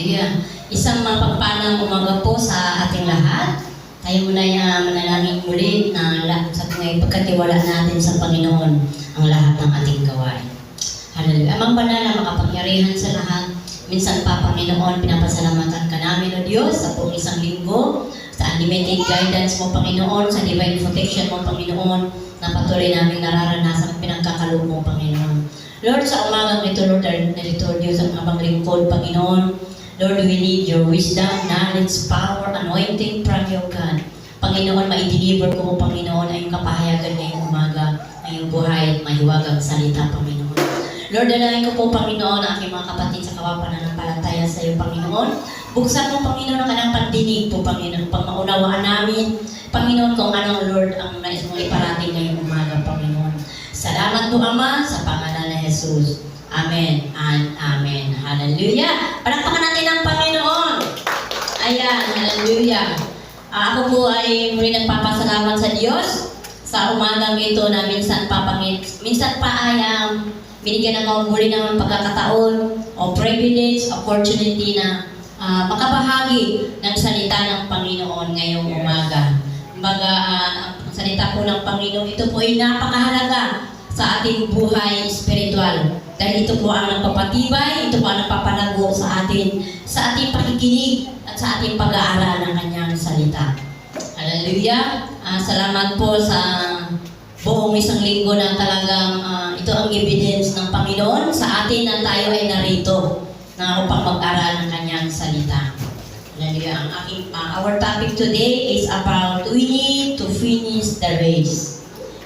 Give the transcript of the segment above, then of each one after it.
Hallelujah. Isang mapagpalang umaga po sa ating lahat. Tayo muna manalangin muli na sa mga pagkatiwala natin sa Panginoon ang lahat ng ating gawain. Hallelujah. Amang banal na makapangyarihan sa lahat. Minsan pa, Panginoon, pinapasalamatan ka namin, O Diyos, sa buong isang linggo, sa unlimited guidance mo, Panginoon, sa divine protection mo, Panginoon, na patuloy namin nararanasan ang pinagkakaloob mo, Panginoon. Lord, sa umagang ito, Lord, narito, Diyos, ang abang lingkod, Panginoon. Lord, we need your wisdom, knowledge, power, anointing from your God. Panginoon, maideliver ko mo, Panginoon, ay yung kapahayagan ngayong umaga, ngayong buhay at mahiwagang salita, Panginoon. Lord, dalangin ko po, Panginoon, ang aking mga kapatid sa kawapananampalataya sa iyo, Panginoon. Buksan mo, Panginoon, ang kanyang pandinig po, Panginoon, pang maunawaan namin, Panginoon, kung anong, Lord, ang nais mong iparating ngayong umaga, Panginoon. Salamat po, Ama, sa pangalan ni Jesus. Amen and Amen. Hallelujah! Palakpakan natin ang Panginoon! Ayan, hallelujah! Ako po ay muli nagpapasalamat sa Diyos sa umagang ito na minsan pa ay binigyan ng muli ng pagkakataon o privilege, opportunity na makabahagi ng salita ng Panginoon ngayong umaga. Kumbaga, ang salita po ng Panginoon, ito po ay napakahalaga sa ating buhay spiritual. Dahil ito po ang nagpapatibay, ito po ang nagpapalago sa ating pakikinig at sa ating pag-aaral ng kanyang salita. Hallelujah! Salamat po sa buong isang linggo na talagang ito ang evidence ng Panginoon sa atin na tayo ay narito na upang mag-aral ng kanyang salita. Hallelujah! Our topic today is about we need to finish the race.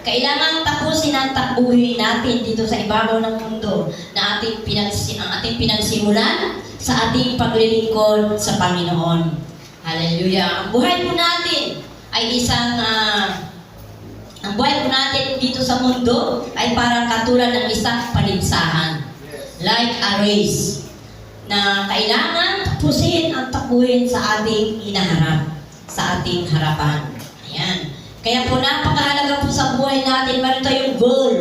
Kailangan tapusin ang takbuhin natin dito sa ibabaw ng mundo na ating pinagsimulan sa ating paglilingkod sa Panginoon. Hallelujah! Ang buhay po natin ay ang buhay po natin dito sa mundo ay parang katulad ng isang paligsahan. Like a race na kailangan tapusin ang takbuhin sa ating hinaharap, sa ating harapan. Ayan. Kaya po napakahalaga po sa buhay natin, meron tayong goal.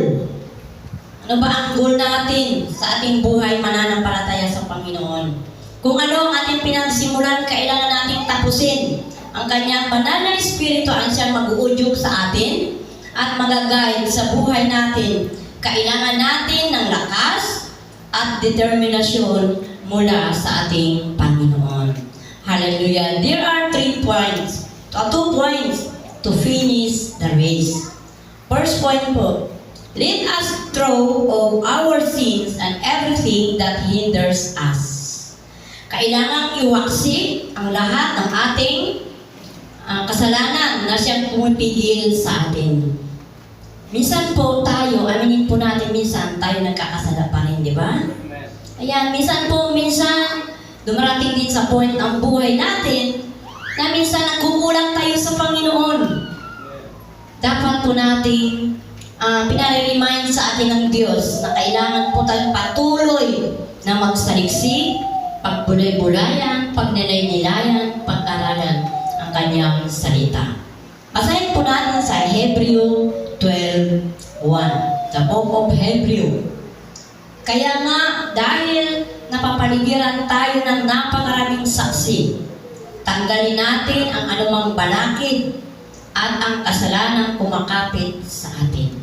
Ano ba ang goal natin sa ating buhay mananampalataya sa Panginoon? Kung ano ang ating pinagsimulan, kailangan natin tapusin. Ang kanyang banal na Espiritu ang siyang mag-uudyok sa atin at mag-guide sa buhay natin. Kailangan natin ng lakas at determinasyon mula sa ating Panginoon. Hallelujah! There are 2 points to finish the race. First point po, let us throw off our sins and everything that hinders us. Kailangang iwaksi ang lahat ng ating kasalanan na siyang pumipigil sa atin. Minsan po tayo, aminin po natin, minsan tayo nagkakasala pa rin, di ba? Ayan, minsan dumarating din sa point ng buhay natin na minsan nagkukulang tayo sa Panginoon. Dapat po natin pinare-remind sa atin ng Diyos na kailangan po tayong patuloy na magsaliksik, pagbulay-bulayan, pagnilay-nilayan, pag-aralan ang kanyang salita. Basahin po natin sa Hebreo 12:1. The book of Hebreo. Kaya nga, dahil napapaligiran tayo ng napakaraming saksi, tanggalin natin ang anumang balakid at ang kasalanang kumakapit sa atin.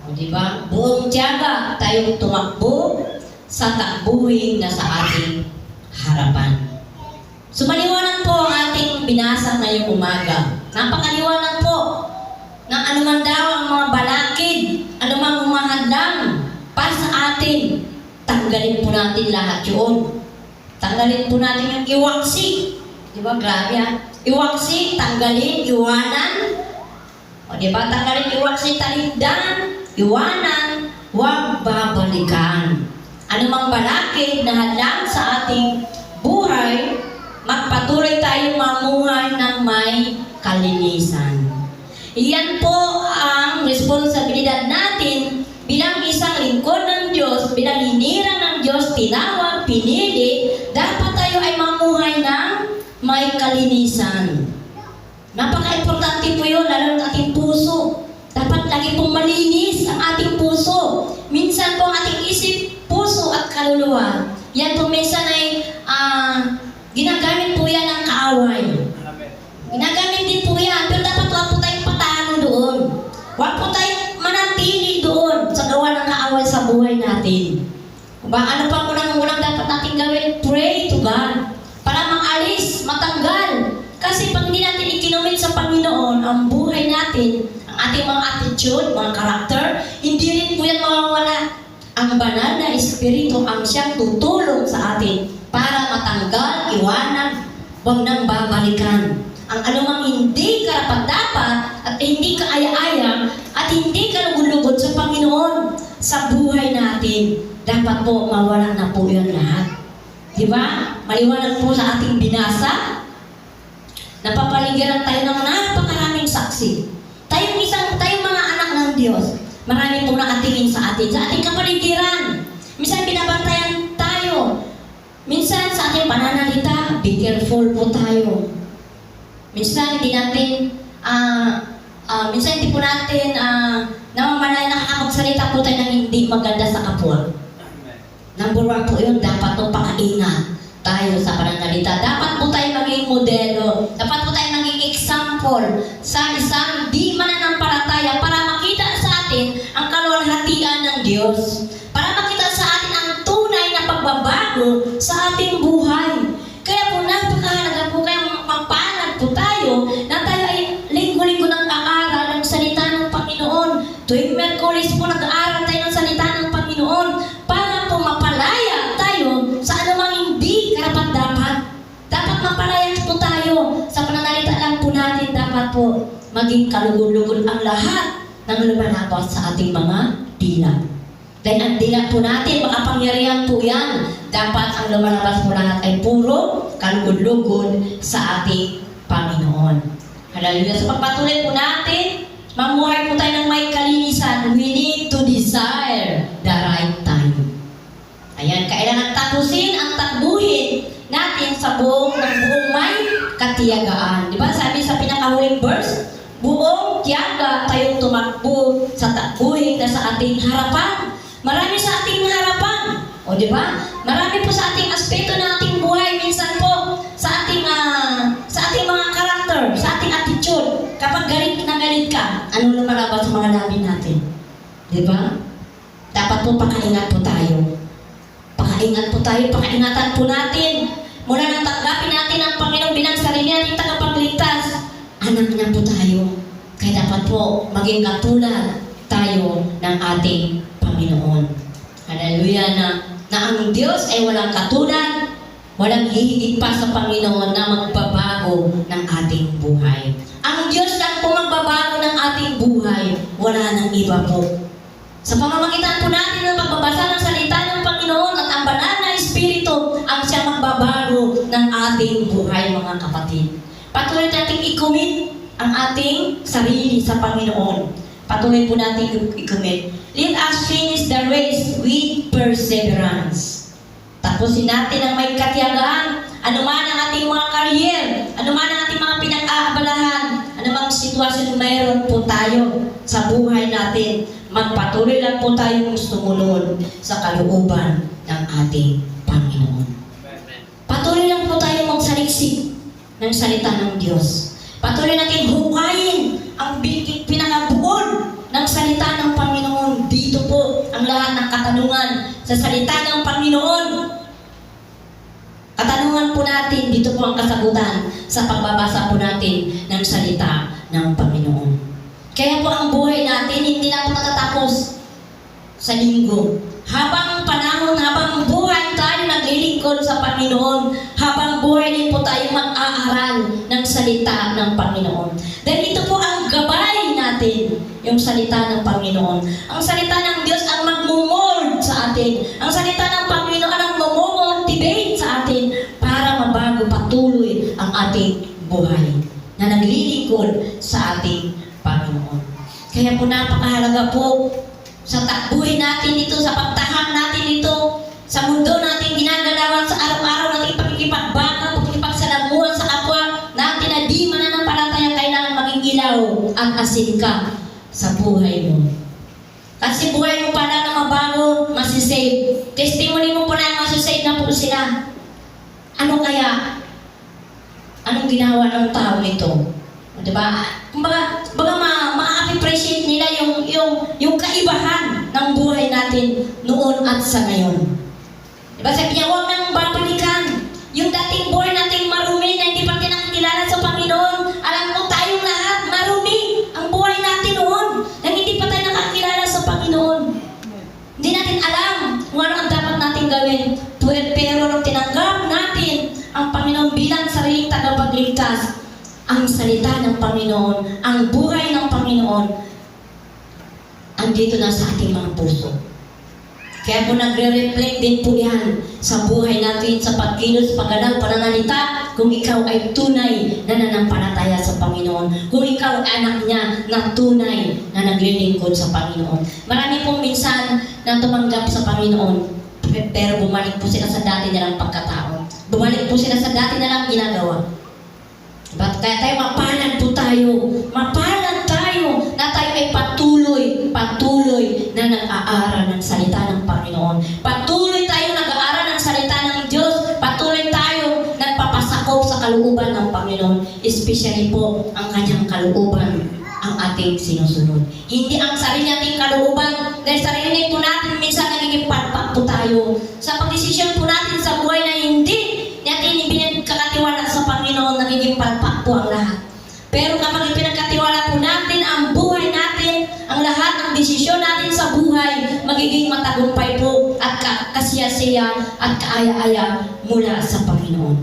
O diba? Buong tiyaga tayong tumakbo sa takbuhin na sa ating harapan. Sumaliwanag po ang ating binasa ngayong umaga. Napakaliwanag po ng anuman daw ang mga balakid, anumang humahadlang para sa atin. Tanggalin po natin lahat yun. Tanggalin po natin yung iwaksi. Diba? Grabe ha? Iwaksi, tanggalin, iwanan. O diba? Tanggalin, iwaksi, talindan, iwanan, huwag babalikan. Anumang balakid na hadlang sa ating buhay, magpatuloy tayong mamuhay ng may kalinisan. Iyan po ang responsibilidad natin bilang isang lingkod ng Diyos, bilang hinirang ng Diyos, tinawag, pinili, dapat tayo ay mamuhay ng may kalinisan. Napaka-importante po yun, lalo ng ating puso. Dapat lagi pong malinis ang ating puso. Minsan po ang ating isip, puso at kaluluwa. Yan po minsan ay Ano pa unang dapat natin gawin? Pray to God. Para maalis, matanggal. Kasi pag hindi natin ikinumit sa Panginoon ang buhay natin, ang ating mga attitude, mga karakter, hindi rin po yan mawawala. Ang banal na Espiritu ang siyang tutulong sa atin para matanggal, iwanan, huwag nang babalikan. Ang anumang hindi karapat-dapat at hindi kaaya-aya at hindi kalugod-lugod sa Panginoon sa buhay natin, dapat po mawala na po yan lahat. Diba? Maliwanag po sa ating binasa, napapaligiran tayo ng napakaraming saksi. Tayong mga anak ng Diyos, marami po nakatingin sa ating kapaligiran. Minsan binabantayan tayo. Minsan sa ating pananalita, be careful po tayo. Minsan hindi natin, namamalayan nakakapagsalita po tayo ng hindi maganda sa kapwa. Number 1 po yun, dapat po pakaingat tayo sa pananalita. Dapat po tayo maging modelo. Dapat po tayo maging example sa isang di mananampalataya para makita sa atin ang kaluwalhatian ng Diyos. Para makita sa atin ang tunay na pagbabago sa ating buhay. Kaya po napakahalaga po kaya mapalad po tayo na tayo ay linggo-linggo nag-aaral ng salita ng Panginoon. Tuwing Merkulis po nag-aaral tayo ng salita ng Panginoon para po mapalaya tayo sa anumang hindi karapat-dapat. Dapat mapalaya po tayo sa pananalita lang po natin. Dapat po maging kalugod-lugod ang lahat ng lumalabas sa ating mga dila. Dahil ang dila po natin, makapangyarihan po yan. Dapat ang lumalabas po lahat ay puro kalugod-lugod sa ating Panginoon. Hallelujah. So pagpatuloy po natin, mamuhay po tayo ng may kalinisan. We need to desire the right time. Ayan, kailangan tapusin ang takbuhin natin sa buong may katiyagaan. Di ba? Sabi sa pinakahuling verse, buong tiyaga tayong tumakbo sa takbuhin na sa ating harapan. Marami sa ating harapan. O di ba? Marami po sa ating aspeto ng ating buhay. Minsan po sa ating mga karakter, sa ating attitude. Kapag galit na galit ka, ano lumalabas sa mga labi natin? Di ba? Dapat po pakaingat po tayo. Pakaingat po tayo, pakaingatan po natin. Mula nang tanggapin natin ang Panginoon bilang sarili natin tagapagligtas, anak niya po tayo. Kaya dapat po maging katulad tayo ng ating Panginoon. Hallelujah, na ang Diyos ay walang katulad, walang hihigit pa sa Panginoon na magbabago ng ating buhay. Ang Diyos lang po magbabago ng ating buhay, wala nang iba po. Sa pamamagitan po natin ng pagbabasa ng salita ng Panginoon at ang banal na Espiritu ang siya magbabago ng ating buhay, mga kapatid. Patuloy natin i-commit ang ating sarili sa Panginoon. Patuloy po natin i-commit. Let us finish the race with perseverance. Tapusin natin ang may katiyagaan. Ano man ang ating mga career, ano man ang ating mga pinag-aabalahan, ano mang sitwasyon mayroon po tayo sa buhay natin, magpatuloy lang po tayong sumunod sa kalooban ng ating Panginoon. Patuloy lang po tayong magsaliksik ng salita ng Diyos. Patuloy natin hukayin ang pinakabuon ng salita ng Panginoon. Dito po ang lahat ng katanungan sa salita ng Panginoon. Katanungan po natin, dito po ang kasagutan sa pagbabasa po natin ng salita ng Panginoon. Kaya po ang buhay natin hindi lang po natatapos sa linggo. Habang panahon, habang buhay tayo naglilingkod sa Panginoon, habang buhay din po tayo mag-aaral ng salita ng Panginoon. Dahil ito po ang gabay natin, yung salita ng Panginoon. Ang salita ng Diyos ang magmumold sa atin. Ang salita ng Panginoon ang mamomotivate sa atin para mabago patuloy ang ating buhay na naglilingkod sa ating Panginoon. Kaya po napakahalaga po sa takbuhin natin dito, sa pagtahak natin dito, sa mundo natin ginagalawan sa araw-araw natin pagkikipagbaga, pagkikipagsalamuhan sa kapwa natin na di mananampalataya, kailangan maging ilaw at asin ka sa buhay mo. Kasi buhay mo pa lang na mabago, masisave. Testimony mo po na masisave na po sila. Ano kaya? Anong ginawa ng tao nito? Diba? Kumbaga ma-appreciate nila yung kaibahan ng buhay natin noon at sa ngayon. Basta niya, huwag nang babalikan. Yung dating buhay nating marumi na hindi pa tinakilala sa Panginoon. Alam mo, tayong lahat, marumi ang buhay natin noon. Nang hindi pa tayo nakakilala sa Panginoon. Hindi natin alam kung ano ang dapat natin gawin. Pero nung tinanggap natin ang Panginoon bilang sariling tagapagligtas, ang salita ng Panginoon, ang buhay ng Panginoon, andito na sa ating mga puso. Kaya po nagre-reflect din po yan sa buhay natin, sa pagkilos, pagganang pananalita, kung ikaw ay tunay na nanampalataya sa Panginoon. Kung ikaw ay anak niya na tunay na naglilingkod sa Panginoon. Marami pong minsan na tumanggap sa Panginoon, pero bumalik po sila sa dati nilang pagkatao. Bumalik po sila sa dati nilang ginagawa. Kaya tayo, mapalad po tayo. Mapalad tayo na tayo ay patuloy na nag-aaral ng salita ng Panginoon. Patuloy tayo nag-aaral ng salita ng Diyos. Patuloy tayo nagpapasakop sa kalooban ng Panginoon. Especially po ang kanyang kalooban ang ating sinusunod. Hindi ang sarili nating kalooban. Dahil sarili po natin minsan nagiging patpat po tayo. Sa pagdesisyon po natin sa buhay na hindi natin ipinagkakatiwala sa Panginoon, nagiging palpak po ang lahat. Pero kapag ipinagkatiwala po natin ang buhay natin, ang lahat ng desisyon natin sa buhay, magiging matagumpay po at kasiyasiya at kaaya-aya mula sa Panginoon.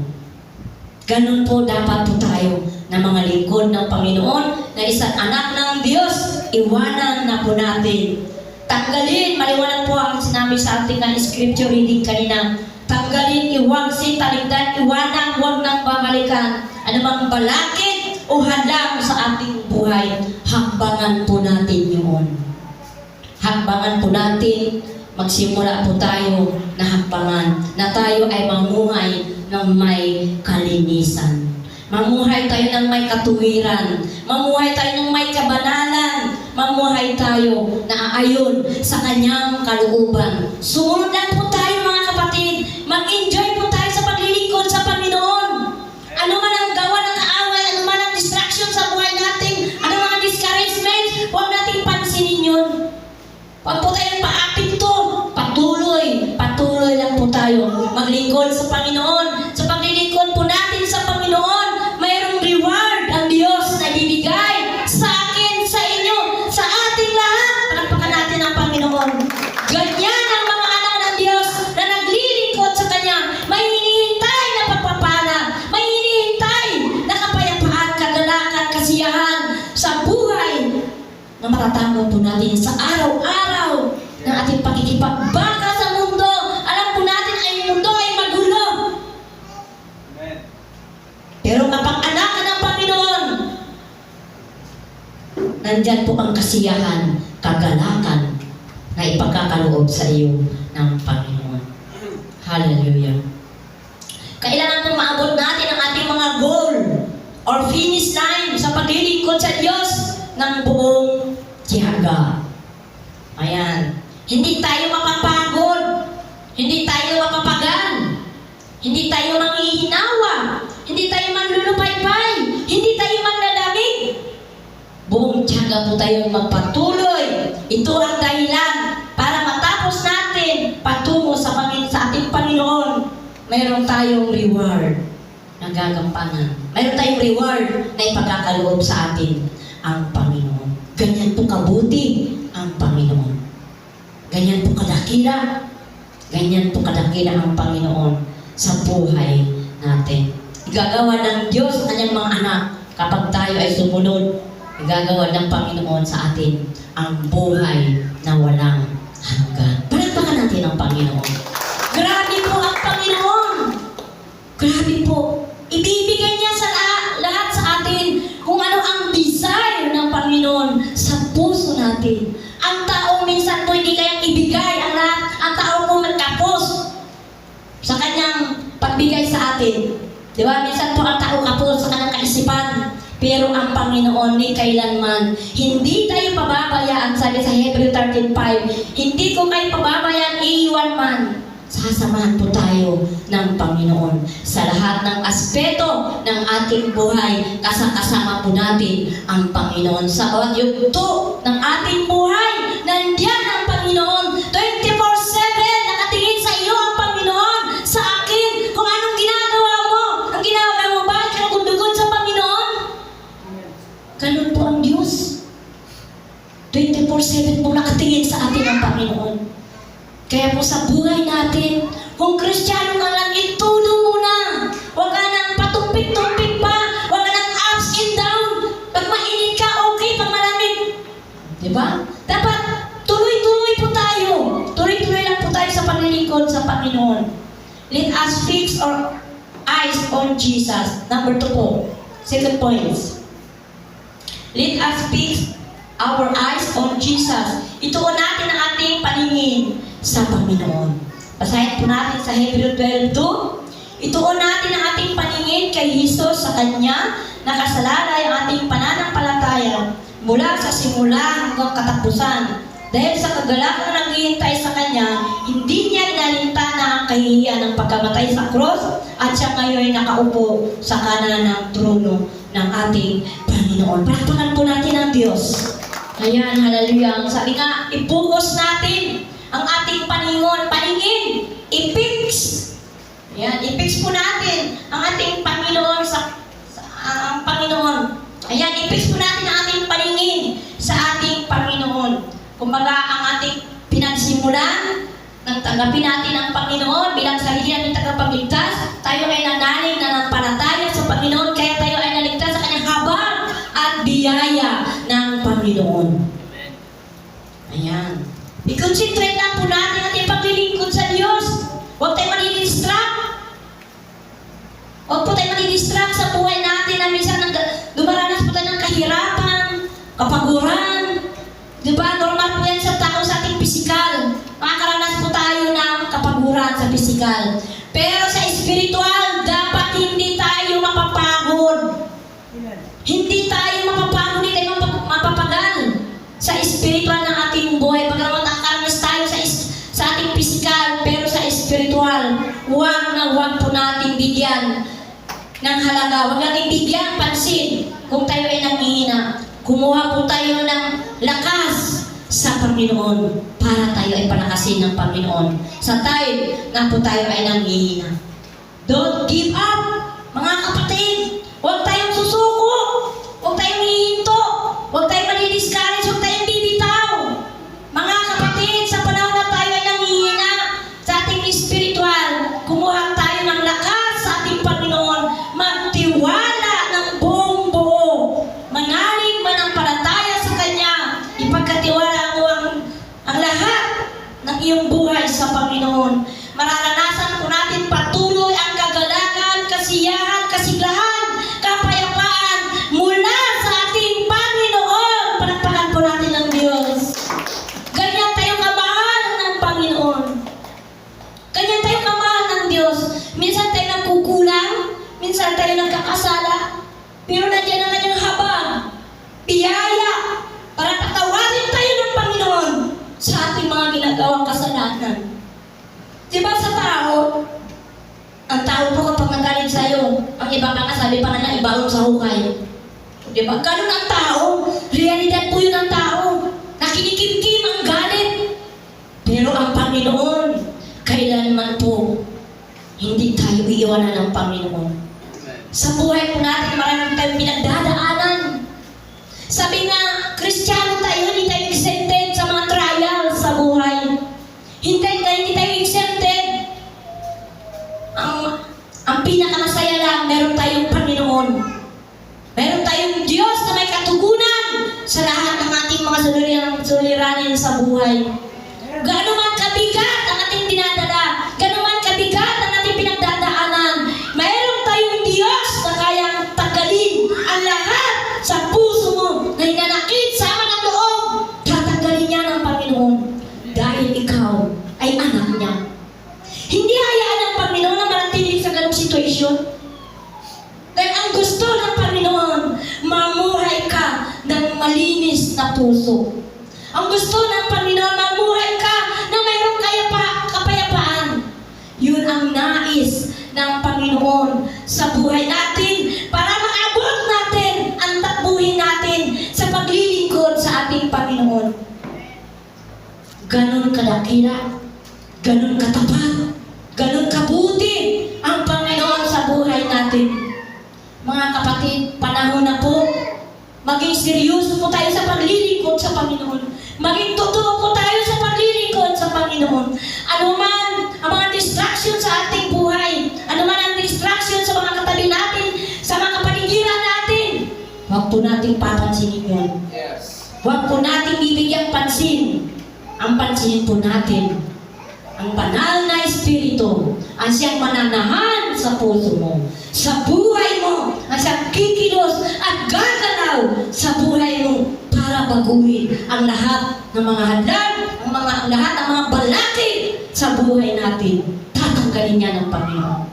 Ganun po dapat po tayo na mga lingkod ng Panginoon, na isang anak ng Diyos, iwanan na po natin. Tanggalin, maliwanag po ang sinabi sa ating na scripture reading kanina. Tanggalin, iwagsin, taligdan, iwanan, huwag nang babalikan. Ano mang balakid o hadlang sa ating buhay, hakbangan po natin yun. Hakbangan po natin, magsimula po tayo na hakbangan, na tayo ay mamuhay ng may kalinisan. Mamuhay tayo ng may katuwiran. Mamuhay tayo ng may kabanalan. Mamuhay tayo na aayon sa kanyang kalooban. Sumunod lang po tayo mga kapatid. Mag-enjoy po tayo sa paglilingkod sa Panginoon. Ano man ang gawa ng kaaway, ano man ang distraction sa buhay natin, ano man ang discouragement, huwag natin pansinin yun. Huwag po tayong paapekto. Patuloy lang po tayo maglingkod sa Panginoon. Sa paglilingkod po natin sa Panginoon, mayroong reward ang Diyos na ibibigay sa akin, sa inyo, sa ating lahat. Palakpakan natin ang Panginoon. Ganyan ang mga anak ng Diyos na naglilingkod sa Kanya. May hinihintay na pagpapala. May hinihintay na kapayapaan, kagalakan, kasiyahan sa buhay na matatanggap po natin sa araw-araw ng ating pakikipagbaka sa mundo. Alam po natin ay mundo ay magulo. Amen. Pero kapag anak ka ng Panginoon, nandyan po ang kasiyahan, kagalakan na ipagkakaloob sa iyo ng Panginoon. Hallelujah. Kailangan pong maabot natin ang ating mga goal or finish line sa paglilingkod sa Diyos ng buong tiyaga. Ayan. Hindi tayo mapapagod. Hindi tayo mapapagan. Hindi tayo manghihinawa. Hindi tayo manlulupaypay. Hindi tayo manlalamig. Buong tiyaga po tayong magpatuloy. Ito ang dahilan para matapos natin patungo sa ating Panginoon. Mayroon tayong reward na gagampanan. Mayroon tayong reward na ipagkakaloob sa atin ang Panginoon. Ganyan po kabuti ang Panginoon. Ganyan po kadakila. Ganyan po kadakila ang Panginoon sa buhay natin. Igagawa ng Diyos ang kanyang mga anak kapag tayo ay sumunod. Igagawa ng Panginoon sa atin ang buhay na walang hanggan. Palakpakan natin ang Panginoon. Grabe po ang Panginoon. Grabe po. Ibibigay niya sa lahat sa atin kung ano ang desire ng Panginoon sa puso natin. Ang tao minsan po hindi kayang ibigay ang lahat. Ang tao po nagkapos sa kanyang pagbigay sa atin. Di ba? Minsan po ang tao kapos sa kanyang kaisipan. Pero ang Panginoon ni kailanman, hindi tayo pababayaan, sabi sa Hebrew 13:5, hindi ko kayo pababayaan, iiwan man. Sasamahan po tayo ng Panginoon sa lahat ng aspeto ng ating buhay. Kasama po natin ang Panginoon sa bawat yugto ng ating buhay. Nandiyan ang Panginoon. 24/7 nakatingin sa iyo ang Panginoon. 24/7 po nakatingin sa atin ang Panginoon. Kaya po sa buhay natin, kung Kristiyano ka lang, itulo mo na. Huwag ka nang patumpik-tumpik pa. Huwag ka nang ups and down. Pag mainit ka, okay. Pag malamig. Diba? Dapat tuloy-tuloy po tayo. Tuloy-tuloy lang po tayo sa paglilingkod sa Panginoon. Let us fix our eyes on Jesus. Number 2 po. Second point. Let us fix our eyes on Jesus. Ituon natin ang ating paningin sa Panginoon. Basahin po natin sa Hebrew 12:2. Ituon natin ang ating paningin kay Jesus, sa Kanya nakasalalay ang ating pananampalataya mula sa simula hanggang katapusan. Dahil sa kagalakan na naghihintay sa Kanya, hindi niya inalintana ang kahihiyan ng pagkamatay sa cross at siya ngayon ay nakaupo sa kanan ng trono ng ating Panginoon. Palakpakan po natin ang Diyos. Ayan, hallelujah. Sabi nga, i-focus natin ang ating paningin. I-fix. Ayan, i-fix po natin ang ating Panginoon ang Panginoon. Ayan, i-fix po natin ang ating paningin sa ating Panginoon. Kumbaga, ang ating pinagsimulan, nang tanggapin natin ang Panginoon bilang sarili natin tagapagligtas, tayo ay nanalig na nampalataya sa Panginoon, kaya tayo ay naligtas sa Kanyang habag at biyaya ng Panginoon. Ayan. I-concentrate lang po natin ang ating paglilingkod sa Diyos. Huwag tayo mani-distract. Huwag po tayo mani-distract sa buhay natin na minsan dumaranas po tayo ng kahirapan, kapaguran. Diba? Normal po yan sa tao sa ating pisikal. Makakaranas po tayo ng kapaguran sa pisikal. Pero sa spiritual, dapat hindi tayo mapapagod. Hindi tayo mapapagod, hindi tayo mapapagal sa spiritual ng ating buhay. Pagkaroon nakakaranas tayo sa ating pisikal, pero sa spiritual, huwag po nating bigyan ng halaga. Huwag nating bigyan pansin kung tayo ay nanghihina. Kumuha po tayo ng lakas sa Panginoon para tayo ay palakasin ng Panginoon sa time na po tayo ay nanghihina. Don't give up, mga kapatid. Huwag tayong susuko. Huwag tayong hihinto. Huwag tayong mani-discourage. Huwag tayong bibitaw. Mga kapatid, sa panahon na tayo ay nanghihina sa ating spiritual, kumuha tayo ng lakas sa ating Panginoon. Magtiwala ng buong buo. Manalig manampalataya sa Kanya. Ipagkatiwala mo ang lahat ng iyong buhay sa Panginoon. Mararanasan po natin patuloy ang kagalakan, kasiyahan, kasiglahan, kapayapaan mula sa ating Panginoon. Palakpakan po natin ang Diyos. Ganyan tayo kamahal ng Panginoon. Ganyan tayo kamahal ng Diyos. Minsan tayo nagkukulang, minsan tayo nagkakasala, pero nandiyan ang Kanyang habag, biyaya, para patawarin tayo ng Panginoon sa ating mga ginagawang kasalanan. Diba sa tao, ang tao po kapag nagalit sa'yo, ang iba pa nga sabi pa nga ibaon sa hukay. Diba? Ganun ang tao. Realidad po yun ang tao. Nakinikimkim ang galit. Pero ang Panginoon, kailanman po, hindi tayo iiwanan ng Panginoon. Sa buhay po natin, maraming tayong pinagdadaanan. Sabi nga, Kristiyano tayo, hindi tayo exempted sa mga trials sa buhay. Hindi tayo exempted. Ang pinakamasaya lang, meron tayong Panginoon. Meron tayong Diyos na may katugunan sa lahat ng ating mga suliranin sa buhay. Gaano man kabigat ang ating dinadala, gaano man kabigat ang ating pinagdadaanan, mayroon tayong Diyos na kayang tanggalin ang lahat sa puso mo na hinanakit sama ng loob. Tatanggalin niya ng Panginoon dahil ikaw ay anak niya. Hindi hayaan ng Panginoon na manatili sa ganung sitwasyon. Dahil ang gusto ng Panginoon, mamuhay ka ng malinis na puso. Ang gusto ng Panginoon, mamuhay ka na mayroong kapayapaan. Yun ang nais ng Panginoon sa buhay natin para maabot natin ang takbuhin natin sa paglilingkod sa ating Panginoon. Ganon kadakila, ganon katapat, ganon kabuti ang Panginoon sa buhay natin. Mga kapatid, panahon na po, maging seryoso po tayo sa paglilingkod sa Panginoon. Panginoon. Maging totoo po tayo sa paglilingkod sa Panginoon. Ano man ang mga distraction sa ating buhay, ano man ang distraction sa mga katabi natin, sa mga kapaligiran natin, huwag po nating papansinin yun. Huwag po nating bibigyan pansin. Ang pansinin po natin ang banal na Espiritu, ang siyang mananahan sa puso mo, sa buhay mo, ang siyang kikilos at gagalaw sa buhay mo para baguhin ang lahat ng mga hadlang, lahat ng mga balakid sa buhay natin. Tatanggalin niya ng Panginoon.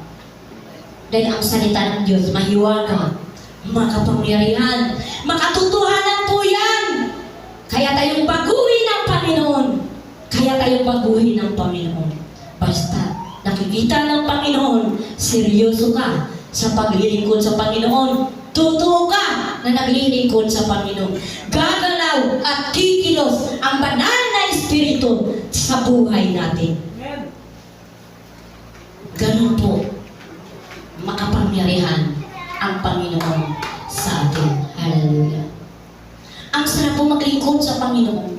Dahil ang salita ng Diyos, mahiwaga, makapangyarihan, makatotohanan po yan. Kaya tayong baguhin ng Panginoon. Kaya tayong baguhin ng Panginoon. Basta nakikita ng Panginoon, seryoso ka sa paglilingkod sa Panginoon. Totoo ka na naglilingkod sa Panginoon. Gagalaw at kikilos ang banal na Espiritu sa buhay natin. Ganun po, makapangyarihan ang Panginoon sa atin. Hallelujah. Ang sarap po maglingkod sa Panginoon.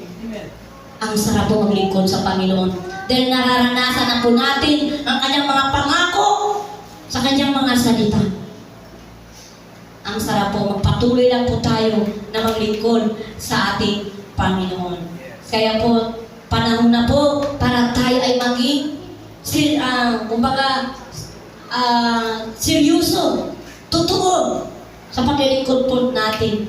Ang sarap po maglingkod sa Panginoon. Dahil nararanasan na po natin ang kanyang mga pangako sa kanyang mga salita. Ang sarap po, magpatuloy lang po tayo na maglingkod sa ating Panginoon. Kaya po, panahon na po para tayo ay maging seryoso, totoo sa paglilingkod po natin.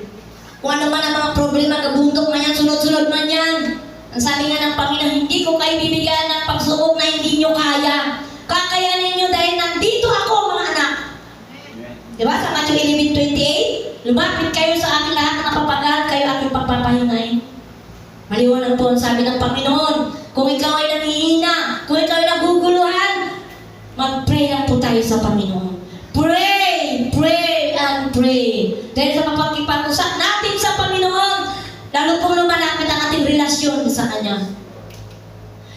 Kung ano man ang mga problema, gabundok man yan, sunod-sunod man yan. Ang sabi nga ng Panginoon, hindi ko kayo bibigyan ng pagsubok na hindi nyo kaya. Kakayanin nyo dahil nandito ako, mga anak. Diba? Sa Matthew 11:28, lumapit kayo sa akin lahat na napapagod, kayo aking pagpapahingain. Maliwanag po ang sabi ng Panginoon, kung ikaw ay nanghihina, kung ikaw ay naguguluhan, mag-pray lang po tayo sa Panginoon. Pray, pray, and pray. Dahil sa mapagkipag-usap natin sa Panginoon, lalo pong lumalapit ang ating relasyon sa Kanya.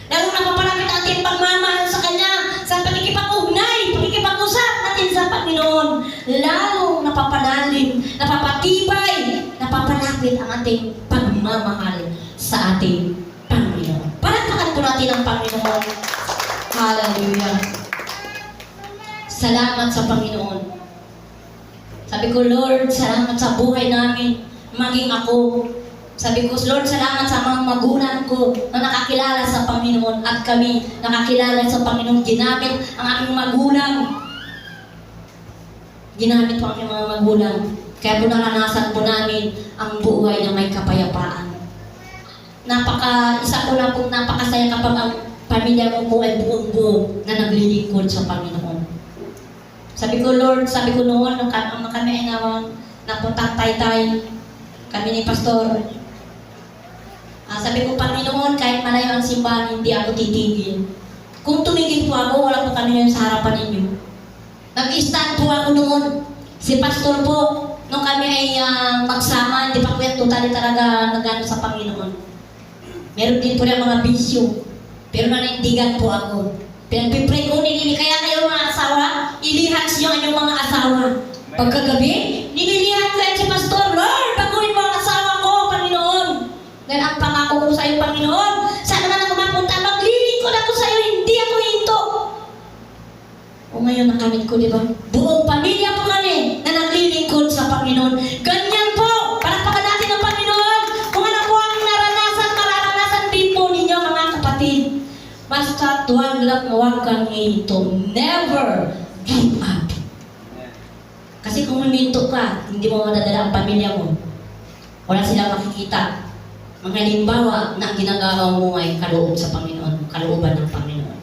Lalo napapalapit ang ating pagmamahal sa Kanya, sa pakikipag-ugnay, pakikipag-usap natin sa Panginoon. Lalo napapalalim, napapatibay, napapalapit ang ating pagmamahal sa ating Panginoon. Palakpakan po natin ang Panginoon. Hallelujah. Salamat sa Panginoon. Sabi ko, Lord, salamat sa buhay namin, maging ako. Sabi ko, Lord, salamat sa mga magulang ko na nakakilala sa Panginoon at kami nakakilala sa Panginoon. Ginamit ang aking magulang. Ginamit po ang aking mga magulang. Kaya po naranasan po namin ang buhay na may kapayapaan. Isa ko na po napakasaya kapag ang pamilya ko po ay buong-buo na naglilingkod sa Panginoon. Sabi ko, Lord, sabi ko noon, nung kami ay napuntang Taytay, kami ni Pastor, sabi ko, Panginoon, kahit malayo ang simbahan, hindi ako titigil. Kung tumigil po ako, wala po kami sa harapan ninyo. Nag-stand po ako noon. Si Pastor po, nung kami ay magsama, hindi pa po yan totally talaga nagano sa Panginoon. Meron din po rin mga bisyo. Pero nanindigan po ako. Pinagpipray ko, kaya kayo mga asawa, ilihans nyo ang inyong mga asawa. Pagkagabi, nililihan ko yan si Pastor, Lord, baguhin mo ang asawa ko, Panginoon. Dahil ang pangako ko sa iyo, Panginoon, saan naman ako mapunta, maglilingkod ako sa iyo, hindi ako hinto. O ngayon nakamit ko, di ba? Buong pamilya po kami na naglilingkod sa Panginoon. Ganyan po, palakpakan natin ang Panginoon. Kung ano po ang naranasan, mararanasan din po ninyo, mga kapatid. Basta huwag kang ito. Never give up. Kasi kung huminto ka, hindi mo madadala ang pamilya mo. Wala silang makikita. Mga halimbawa na ginagawa mo ay kaloob sa Panginoon, kalooban ng Panginoon.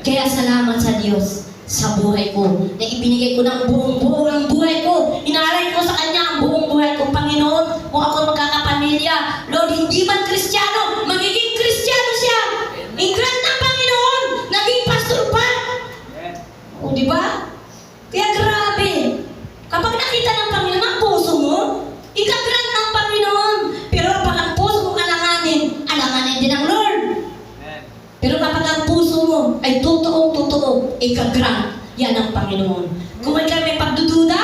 Kaya salamat sa Diyos sa buhay ko, na ibinigay ko ng buong ang buhay ko. Inalay ko sa Kanya ang buong buhay ko, Panginoon. Kung ako magkakapamilya, Lord, hindi man Kristiyano, magiging Kristiyano siya. Ingrat ng Panginoon, naging pastor pa. O, di ba? Kaya grabe. Kapag nakita ng Panginoon ang puso mo, ikagrant ng Panginoon. Pero kapag ang puso mo alanganin din ang Lord. Pero kapag ang puso mo ay totoong-totoo, ikagrant yan ang Panginoon. Kung may pagdududa,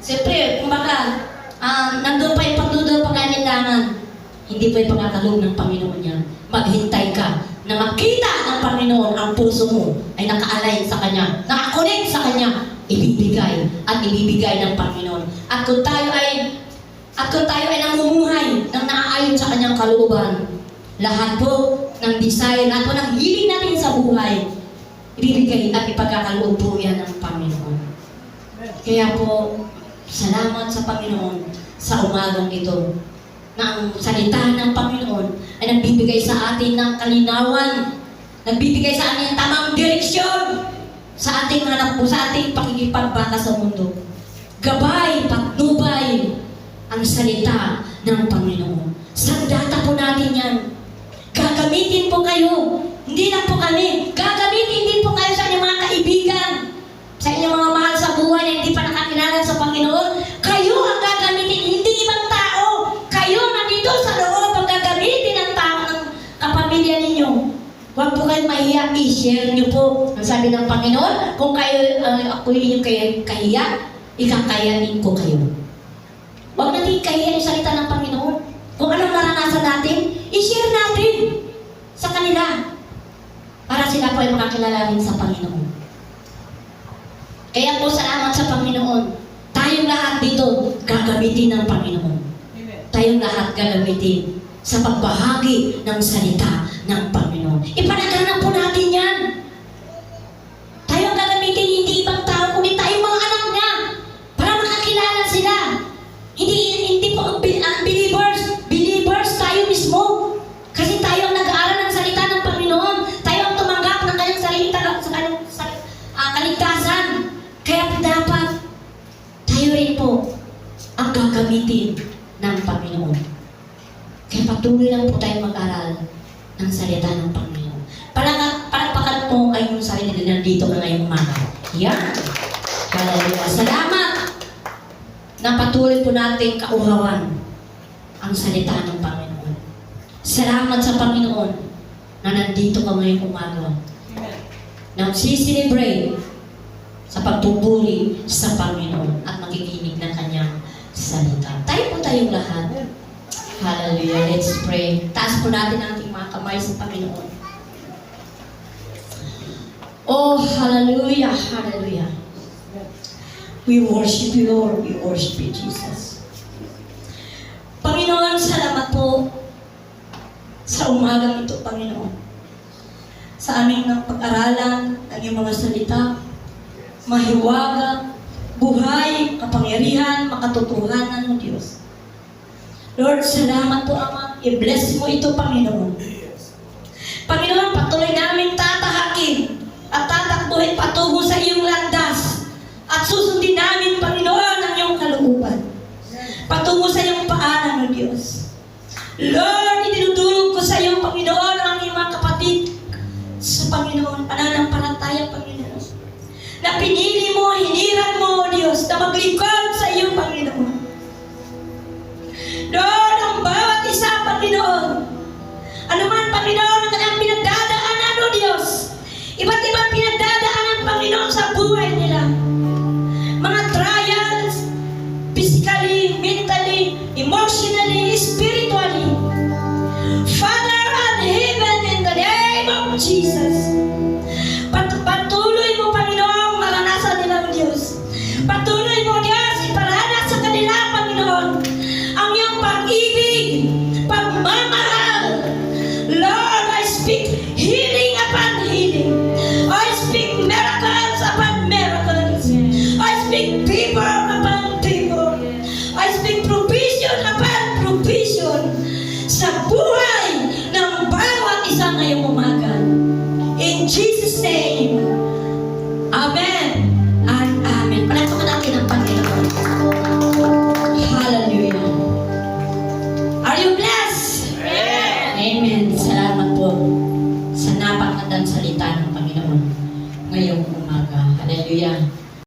siyempre, kumbaga, Nandun pa yung pagdudulo pagkanindangan. Hindi pa yung pagkakaloob ng Panginoon yan. Maghintay ka na makita ng Panginoon ang puso mo ay naka-align sa Kanya, naka-connect sa Kanya, ibibigay at ibibigay ng Panginoon. At kung tayo ay namumuhay ng naaayon sa Kanyang kalooban, lahat po ng desire, lahat po ng hiling natin sa buhay, ibibigay at ipagkakaloob po yan ng Panginoon. Kaya po, salamat sa Panginoon sa umagang ito na ang salita ng Panginoon ay nagbibigay sa atin ng kalinawan, nagbibigay sa atin ng tamang direksyon sa ating hanap po, sa ating pakikipagbaka sa mundo. Gabay, patnubay ang salita ng Panginoon. Sandata po natin yan. Gagamitin po kayo. Hindi lang po kami. Gagamitin din po kayo sa inyong mga kaibigan, sa inyong mga mahal sa buhay na hindi pa nakakilala sa Panginoon. Kayo ang gagamitin, hindi ibang tao. Kayo nandito sa loob ang gagamitin ng tao ng kapamilya ninyo. Huwag po kayong mahiya, i-share nyo po. Ang sabi ng Panginoon, kung kayo, ako inyong kahiya, ikakayanin ko kayo. Huwag natin kahiya yung salita ng Panginoon. Kung anong naranasan natin, i-share natin sa kanila para sila po ay makakilala rin sa Panginoon. Kaya po salamat sa Panginoon. Tayong lahat dito gagamitin ng Panginoon. Tayong lahat gagamitin sa pagbahagi ng salita ng Panginoon. Ipanaganap po natin yan. Tayong gagamitin hindi ibang tao, kundi tayong mga anak niya para makakilala sila. Hindi po ang believers tayo mismo. Kasi tayo ang nag-aaral ng salita ng Panginoon. Tayo ang tumanggap ng kanyang salita sa kanyang kaligtasan. Kaya dapat tayo rin po ang gagamitin ng Panginoon. Kaya patuloy lang po tayo mag-aral ng salita ng Panginoon. Palakpakan mo ay yung sarili na nandito ka ngayong umaga. Yan. Hallelujah. Salamat na patuloy po natin kauhawan ang salita ng Panginoon. Salamat sa Panginoon na nandito ka ngayong umaga. Na magsiselebrate sa pagpupuri sa Panginoon at makikinig ng kanyang salita. Tayo po tayong lahat. Hallelujah. Let's pray. Taas po natin ang ating mga kamay sa Panginoon. Oh, hallelujah. Hallelujah. We worship you, Lord. We worship you, Jesus. Panginoon, salamat po sa umagang ito, Panginoon. Sa aming pag-aralan ng iyong mga salita, mahiwaga, buhay, kapangyarihan, makatotohanan ng Diyos. Lord, salamat po, Ama. I-bless mo ito, Panginoon. Panginoon, patuloy namin tatahakin at tatakbuhin patungo sa iyong landas. At susundin namin, Panginoon, ang iyong kalooban. Patungo sa iyong paanan, O Diyos. Lord, idinudulog ko sa iyo, Panginoon, ang iyong mga kapatid sa Panginoon, pananampalataya, Panginoon. Na pinili mo, hiniran mo, O Diyos, na maglingkod sa iyong Panginoon. Lord, ang bawat isa, Panginoon, ano man, Panginoon, ang kanilang pinagdadaanan, O Diyos, iba't ibang pinagdadaanan, Panginoon, sa buhay nila. Mga trials, physically, mentally, emotionally, spiritually. Father in heaven, in the name of Jesus, patuloy mo, Panginoon, maranasan nila, Diyos. Patuloy mo, Diyos, iparanas sa kanila, Panginoon, ang iyong pag-ibig, pagmamahal. Lord, I speak healing upon healing. I speak miracles upon miracles. I speak people upon people. I speak provision upon provision sa buhay ng bawat isa ngayong umaga. In Jesus' name, Amen and Amen. Palakpakan natin ang Panginoon. Hallelujah. Are you blessed? Amen. Salamat po sa napakagandang salita ng Panginoon ngayong umaga. Hallelujah.